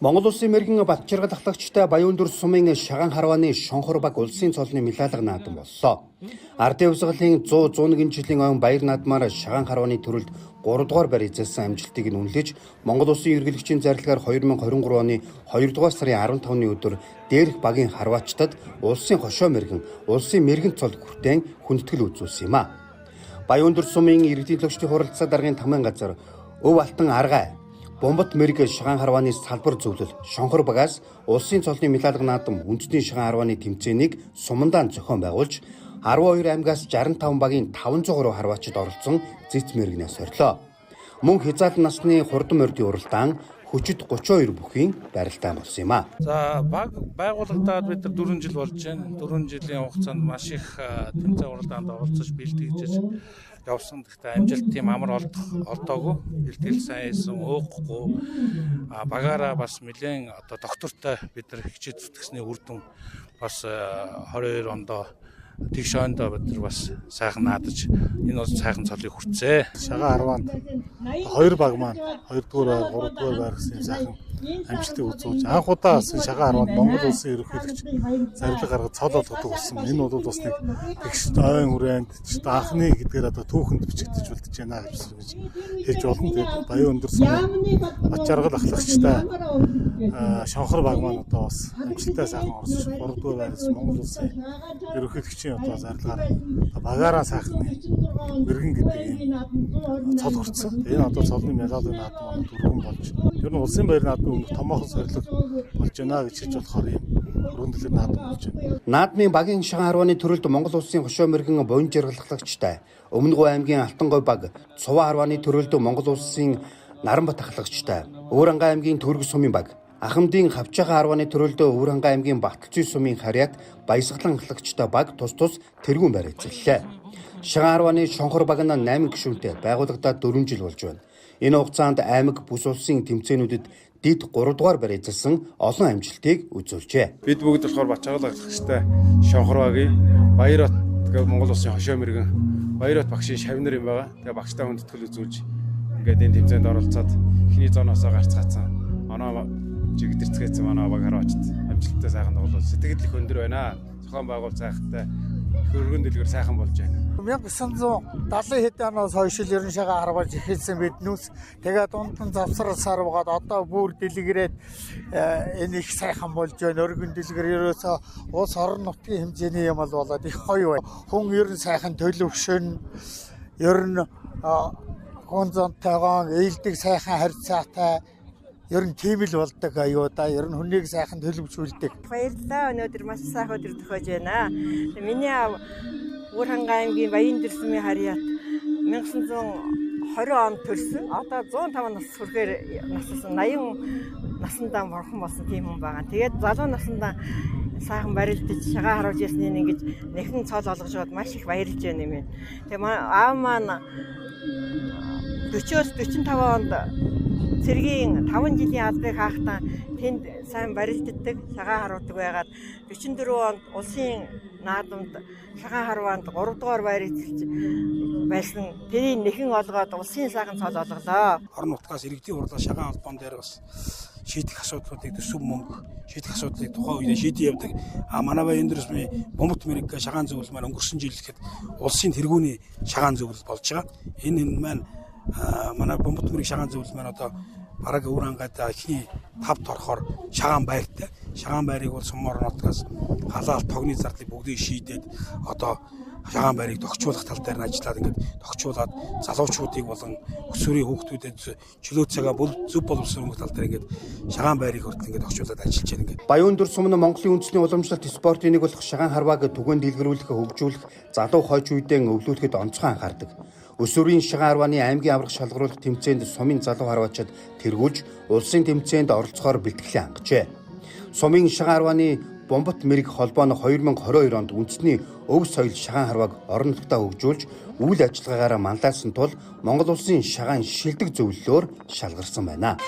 Монгол улсын мэргэн бат жаргал ахлагчтай Баян-Дүр сумын Шаган харвааны Шонхор баг улсын цолны мэлалга наадам боллоо. Ардын хувьсгалын 100-101 жилийн ойн баяр наадмаар Шаган харвааны төрөлд 3 дугаар барь эзэлсэн амжилтыг нь үнэлж, Монгол улсын ерөнхийлөгчийн зарилгаар 2023 оны 2 дугаар сарын 15-ны өдөр дээрх багийн харваачтад улсын хошоо мэргэн, улсын мэргэн цол хүртээн хүндэтгэл үзүүлсэн юм а. Баян-Дүр сумын иргэдийн төлөвчдийн хуралдсан даргын тамгын газар Өв Алтан Аргай Бомбот мэрэг Шаган харвааны салбар зөвлөл Шонхор багаас улсын цолны мэлалга наадам үндэсний Шаган харвааны тэмцээнийг сумандаан зохион байгуулж 12 аймгаас 65 багийн 503 харваачид оролцсон зэц мэрэгнээс сорлоо. Мөн хязгаалт насны хурдан мордын уралдаан хүчит 32 бүхийн барилдаан болсон юм а. За баг байгуулагдаад бид 4 жил болж байна. 4 жилийн хугацаанд маш их тэмцээн уралдаанд оролцож бэлтгэж явсан. Гэхдээ амжилт тийм амар олдоогүй. Бэлтгэл сайн хийсэн, өөхгүй. Багаараа бас нэлээд доктортой бид нар хичээл зүтгэсний үр дүн бас 22 ондоо тэгш ондоо бид нар бас сайхан наадаж энэ бол сайхан цолыг хүртсэ. Шаган харваанд 2 баг маань 2 дугаар, 3 дугаар байр гэсэн сайхан амжилтыг үзүүлж анх удаа бас Шаган харваанд Монгол улсын ерөнхийлөгч зарилга гаргаж цол олгодог болсон. Энэ бол бас нэг тэгш ойн хүрээнд анхны гэдгээр одоо түүхэнд бичигдэж үлдэж байна гэж хэлж болно. Тэгээд Баян-Дүр сумын бат жаргал ахлагчтай Шонхор баг маань одоо бас амжилттай сайхан орж 3 дугаар байрс Монгол улсын ерөнхийлөгчийн одоо зарилгаар багаараа сайхан мэргэн гэдэг ийм цол хүртсэн. Энэ одоо цолны мэлалга наадам дөрвөн болж ер нь улсын баяр наадмын өмнөх томоохон сорилго болж байна гэж хэлж болохоор ийм өргөндлөг наадам болж байна. Наадмын багийн Шаган харвааны төрөлд Монгол улсын хошоо мэргэн буян жаргалахлагчтай Өмнөговь аймгийн Алтангой баг Цуваа харвааны төрөлд Монгол улсын Наранбат ахлагчтай Өвөрангай аймгийн Түрэг сумын баг Ахмадын Хавчаахан харвааны төрөлд Өвөрангай аймгийн Баталцүй сумын Харьяат Баясгалан ахлагчтай баг тус тэргүүн байр эзэллээ. Шаган харвааны Шонхор баг нь 8 гишүүнтэй байгуулагдаад 4 жил болж байна. Энэ хугацаанд аймаг бүс улсын тэмцээнүүдэд дид 3 дугаар барь эзэлсэн олон амжилтыг үзүүлжээ. Бид бүгд болохоор бат жаргал ахлагчтай Шонхор багийн Баярбат гэх Монгол улсын хошоо мэргэн Баярбат багшийн шавнар юм байгаа. Тэгээ багштай хүндэтгэл үзүүлж ингээд энэ тэмцээнд оролцоод эхний зооноосоо гарцгаацсан. Манай жигдэрцгээсэн манай баг харваачд амжилттай сайхан тоглол сэтгэл их өндөр байна. Зохион байгуул сайхантай хөргөн дэлгэр сайхан болж байна. 1970 хэдэн оноос хойш л ерөн Шаган харвааж эхэлсэн биднүүс. Тэгээд дунд нь завсралсаар байгаад одоо бүр дэлгэрээд энэ их сайхан болж байна. Өргөн дэлгэр ерөөсөө улс орон нутгийн хэмжээний юм болоод их гоё байна. Хүн ерөн сайхан төлөвшөн ер нь хүн зонтойгоо ээлдэг сайхан харьцаатай ер нь тийм л болдог аюуда. Ер нь хүнийг сайхан төлөвшүүлдэг. Баярлалаа. Өнөөдөр маш сайхан өдөр төхөж байна. Миний Өвөрангай аймгийн Баян-Дүр сумын Харьяат 1920 онд төрсөн. Одоо 105 нас хүрэхээр нассан 80 наснда борхон болсон тийм хүн байгаа. Тэгээд залуу наснда сайхан барилдаж шагаа харуулж ясны ингэж нэхэн цол олгож байгаад маш их баярлж байна юм байна. Тэгээ аав маань 40-оос 45 онд цэргийн 5 жилийн албыг хаахтаа тэнд сайн барилддаг, шагаа харуулдаг байгаад 44 онд улсын наадамд Шаган харваанд 3 дугаар байр эзэлж байсан. Тэрийг нэхэн олгоод улсын сайхан цол олголоо. Орон нутгаас иргэдийн хурлаа Шаган албан дээр бас шийдэх асуудлуудыг төсөв мөнгө шийдэх асуудлыг тухайн үедээ шийдэж явдаг. Манай Баян-Дүр сумын Бомбот мэрэг Шаган зөвлөл маань өнгөрсөн жил ихэд улсын тэргүүний Шаган зөвлөл болж байгаа. Энэ маань манай Бомбот мэрэг Шаган зөвлөл маань одоо бараг Өвөрангайд ихний 5 торхоор Шаган байртай. Шаган байрыг бол сум орон нутгаас халаалт тогны зардлыг бүгдийг шийдээд одоо Шаган байрыг тогтчуулах тал дээр нь ажиллаад ингээд тогтчуулаад залуучуудыг болон өсвөрийн хүүхдүүдэд чөлөө цагаа зөв боловсруулах тал дээр ингээд Шаган байрыг хүртэл ингээд тогтчуулаад ажиллаж байна ингээд. Баян-Дүр сум нь Монголын үндэсний уламжлалт спортын нэг болох Шаган харвааг түгээн дэлгэрүүлэх, хөгжүүлэх, залуу хойч үедээ өвлүүлэхэд онцгой анхаардаг. Өсвөрийн Шаган харвааны аймгийн аврах шалгаруулах тэмцээнд сумын залуу харваачид тэргүүлж улсын тэмцээнд оролцохоор бэлтгэлээ хангажээ. Сумын Шаган харвааны Бомбот мэрэг холбоо нь 2022 онд үндэсний өв соёл Шаган харвааг орон нутгад хөгжүүлж үйл ажиллагаагаараа манлайлсан тул Монгол улсын Шаган шилдэг зөвлөлөөр шалгарсан байна.